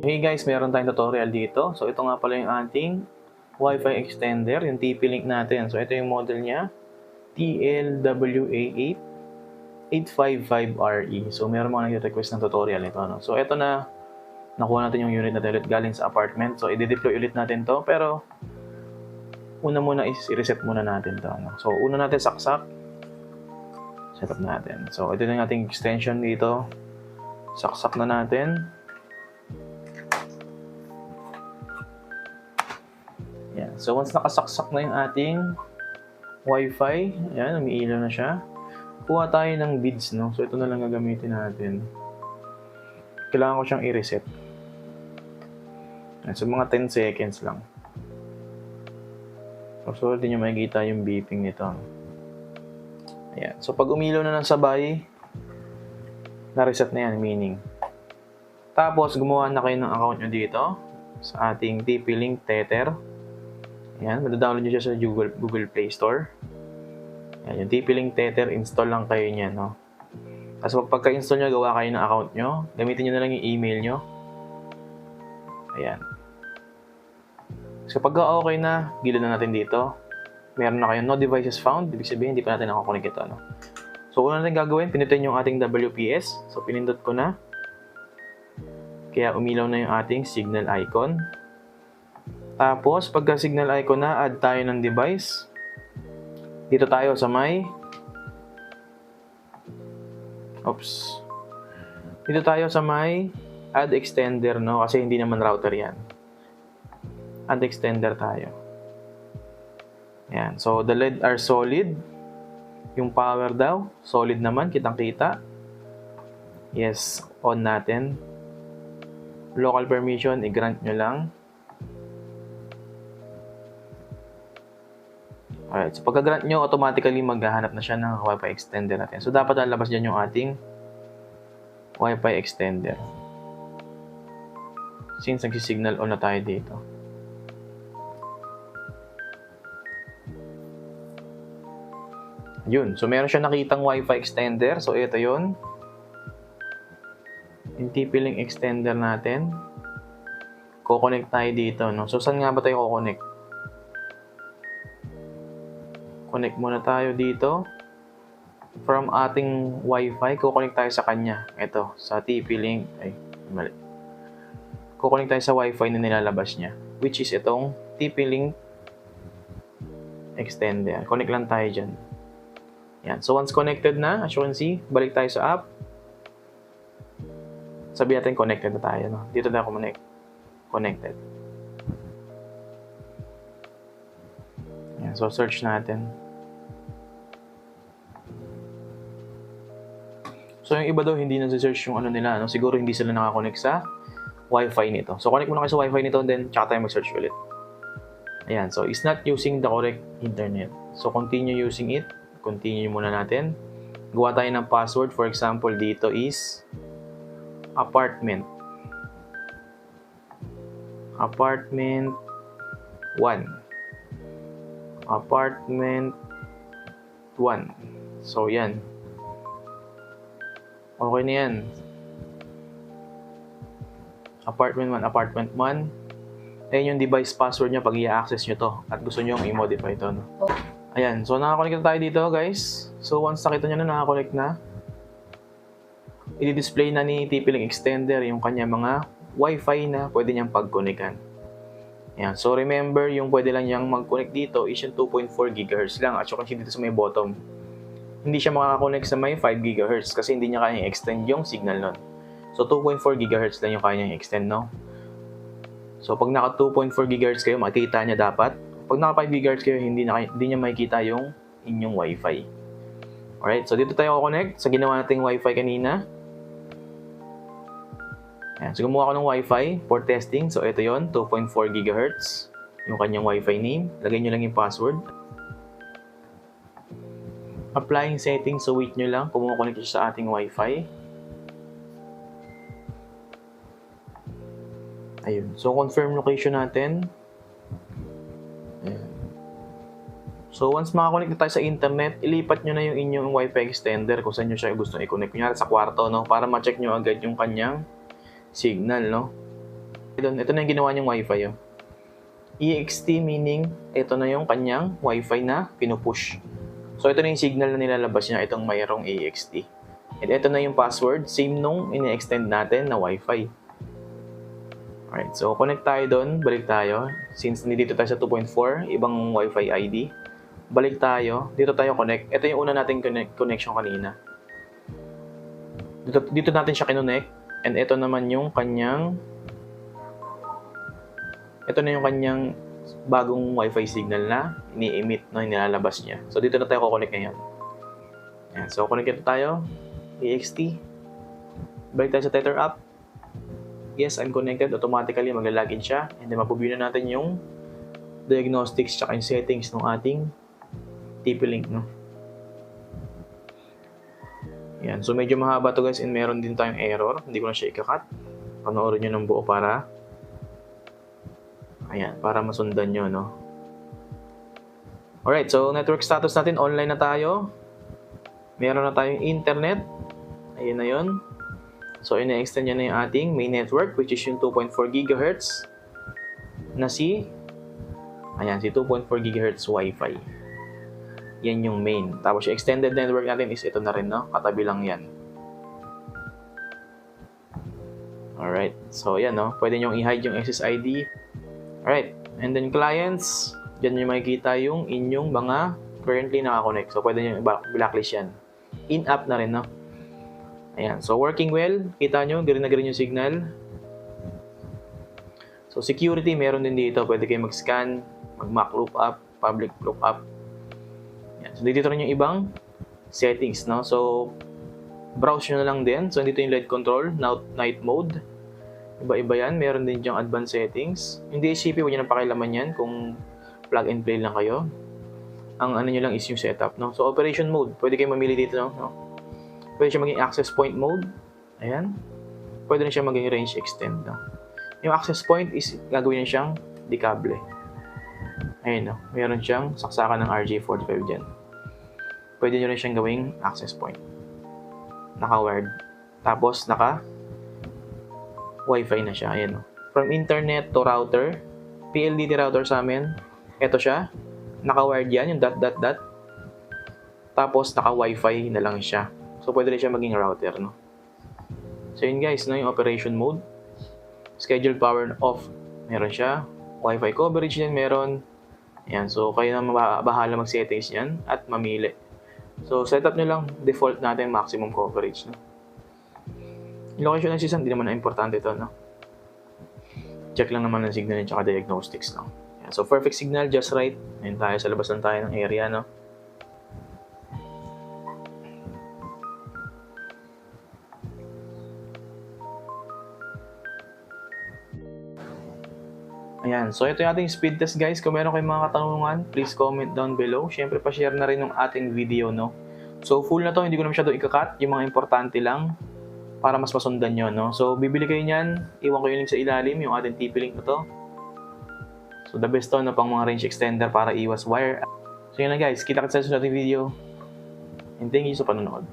Hey guys, meron tayong tutorial dito. So ito nga pala yung ating Wi-Fi extender, yung TP-Link natin. So ito yung model niya, TLWA8855RE. So meron mga nag-request ng tutorial nito. No? So ito na, nakuha natin yung unit natin ulit galing sa apartment. So i-deploy ulit natin to, pero una muna i-reset muna natin to. No? So una natin saksak, setup natin. So ito yung ating extension dito. Saksak na natin. Yan. So once nakasaksak na yung ating Wi-Fi, ayan, umiilaw na siya. Kuha tayo ng beads, no? So ito na lang gagamitin natin. Kailangan ko siyang i-reset. Yan. So mga 10 seconds lang. So hindi nyo makikita yung beeping nito. Ayan. So pag umilaw na ng sabay, na-reset na yan, meaning. Tapos gumawa na kayo ng account nyo dito sa ating TP-Link Tether. Ayan, madadownload nyo siya sa Google Play Store. Ayan, yung TP-Link Tether, install lang kayo niyan, no? Tapos pagka-install nyo, gawa kayo ng account nyo. Gamitin nyo na lang yung email nyo. Ayan. So pagka okay na, gila na natin dito. Meron na kayong no devices found. Ibig sabihin, hindi pa natin nakakonect ito, no? So una natin gagawin, pinutin yung ating WPS. So pinindot ko na. Kaya umilaw na yung ating signal icon. Tapos, pagka signal icon na, add tayo ng device. Dito tayo sa may... Dito tayo sa may add extender, no? Kasi hindi naman router yan. Add extender tayo. Ayan. So, the LED are solid. Yung power daw, solid naman. Kitang-kita. Yes, on natin. Local permission, i-grant nyo lang. Alright, so pagka-grant nyo, automatically maghahanap na siya ng Wi-Fi extender natin. So, dapat lalabas dyan yung ating Wi-Fi extender. Since nag-signal on na tayo dito. Yun. So, meron siya nakitang Wi-Fi extender. So, ito yun. Yung TP-Link extender natin. Kukonect tayo dito, no? So, saan nga ba tayo kukonect? Connect muna tayo dito. From ating Wi-Fi, kukonect tayo sa kanya. Ito, sa TP-Link. Ay, mali. Kukonect tayo sa Wi-Fi na nilalabas niya. Which is itong TP-Link extender. Connect lang tayo dyan. Yan. So, once connected na, as you can see, balik tayo sa app. Sabihin natin connected na tayo. No? Dito na ako connected. Yan. So, search natin. So, yung iba daw hindi na-search yung ano nila. No? Siguro hindi sila nakakonect sa Wi-Fi nito. So, connect muna kayo sa Wi-Fi nito and then tsaka tayo mag-search ulit. Ayan. So, it's not using the correct internet. So, continue using it. Continue muna natin. Gawa tayo ng password. For example, dito is apartment. Apartment 1. Apartment 1. So, yan. Okay na yan. Apartment 1, apartment 1. Ayan yung device password nyo pag i-access nyo to. At gusto nyo i-modify to. No? Ayan. So, nakakonect na tayo dito, guys. So, once nakita nyo na nakakonect na, i-display na ni TP-Link extender yung kanya mga Wi-Fi na pwede niyang pag-connectan. Ayan. So, remember, yung pwede lang niyang mag-connect dito is yung 2.4 GHz lang. At saka dito sa may bottom. Hindi siya makaka-connect sa may 5 GHz kasi hindi niya kayang extend yung signal nun. So, 2.4 GHz lang yung kayang extend, no? So, pag naka 2.4 GHz kayo, makikita niya dapat. Pag naka 5 GHz kayo, hindi niya makikita yung inyong Wi-Fi. Alright, so dito tayo connect sa ginawa nating Wi-Fi kanina. Ayan, so gumawa ko ng Wi-Fi for testing. So, ito yon 2.4 GHz. Yung kanyang Wi-Fi name. Lagay nyo lang yung password. Applying settings, so wait nyo lang. Kumukonect siya sa ating Wi-Fi. Ayun. So, confirm location natin. Ayan. So, once makakonect na tayo sa internet, ilipat nyo na yung inyong Wi-Fi extender kung saan nyo siya gusto i-connect. Kunyari sa kwarto, no? Para ma-check nyo agad yung kanyang signal, no? Ito na yung ginawa niyang Wi-Fi. Oh. EXT meaning, ito na yung kanyang Wi-Fi na pinupush. So, ito na yung signal na nilalabas niya, itong mayroong EXT. And ito na yung password, same nung ini-extend natin na Wi-Fi. Alright, so connect tayo doon, balik tayo. Since nandito tayo sa 2.4, ibang Wi-Fi ID. Balik tayo, dito tayo connect. Ito yung una nating connection kanina. Dito natin siya kinonect. And ito naman yung kanyang bagong Wi-Fi signal na ini-emit na nilalabas niya. So, dito na tayo kukonect ngayon. Ayan. So, connect tayo. EXT. Balik tayo sa Tether app. Yes, I'm connected. Automatically, maglalagin siya. And then, mapubview na natin yung diagnostics tsaka yung settings ng ating TP-Link, no? Ayan. So, medyo mahaba to guys and meron din tayong error. Hindi ko na siya ikakat. Panoorin nyo ng buo para masundan nyo, no? Alright, so network status natin, online na tayo. Meron na tayong internet. Ayun na yun. So, ina-extend na yung ating main network, which is yung 2.4 GHz na si 2.4 GHz Wi-Fi. Yan yung main. Tapos, yung extended network natin is ito na rin, no? Katabi lang yan. Alright, so yan, no? Pwede nyong i-hide yung SSID. Alright, and then clients, dyan nyo makikita yung inyong mga currently nakakonect. So, pwede nyo blacklist yan. In-app na rin, no? Ayan, so working well. Kita nyo, green na green yung signal. So, security, meron din dito. Pwede kayo mag-scan, mag-MAC lookup, public lookup. Ayan, so, dito rin yung ibang settings, no? So, browse nyo na lang din. So, dito yung LED control, night mode. Iba-iba yan. Meron din dyang advanced settings. Yung DHCP, huwag nyo nang pakialaman yan kung plug and play lang kayo. Ang ano nyo lang is yung setup, no? So, operation mode. Pwede kayo mamili dito, no? Pwede siya maging access point mode. Ayan. Pwede rin siya maging range extend, no? Yung access point is gagawin niya siyang decable. Ayan, no? Meron siyang saksakan ng RJ45 dyan. Pwede nyo rin siyang gawing access point. Naka-wired. Tapos, Wi-Fi na siya. Ayan, no? From internet to router, PLDT router sa amin. Ito siya. Naka-wired yan, yung ... Tapos, naka-Wi-Fi na lang siya. So, pwede rin siya maging router, no? So, yun guys, no? Yung operation mode. Scheduled power off. Meron siya. Wi-Fi coverage din meron. Ayan. So, kayo na bahala mag-settings yan at mamili. So, setup nyo lang. Default natin maximum coverage, no? Yung location ng system, hindi naman na importante ito, no? Check lang naman ng signal at diagnostics lang. Ayan. So, perfect signal, just right. Ayan tayo, sa labas lang tayo ng area, no? Ayan, so ito yung ating speed test guys. Kung meron kayong mga katanungan, please comment down below. Siyempre, pa-share na rin ng ating video, no? So, full na to, hindi ko na masyado ikakat. Yung mga importante lang para mas masundan nyo, no? So, bibili kayo niyan. Iwan ko yung link sa ilalim, yung ating TP-Link na to. So, the best to, no, pang mga range extender para iwas wire. So, yun lang guys. Kita-kita sa ating video. And thank you sa panonood.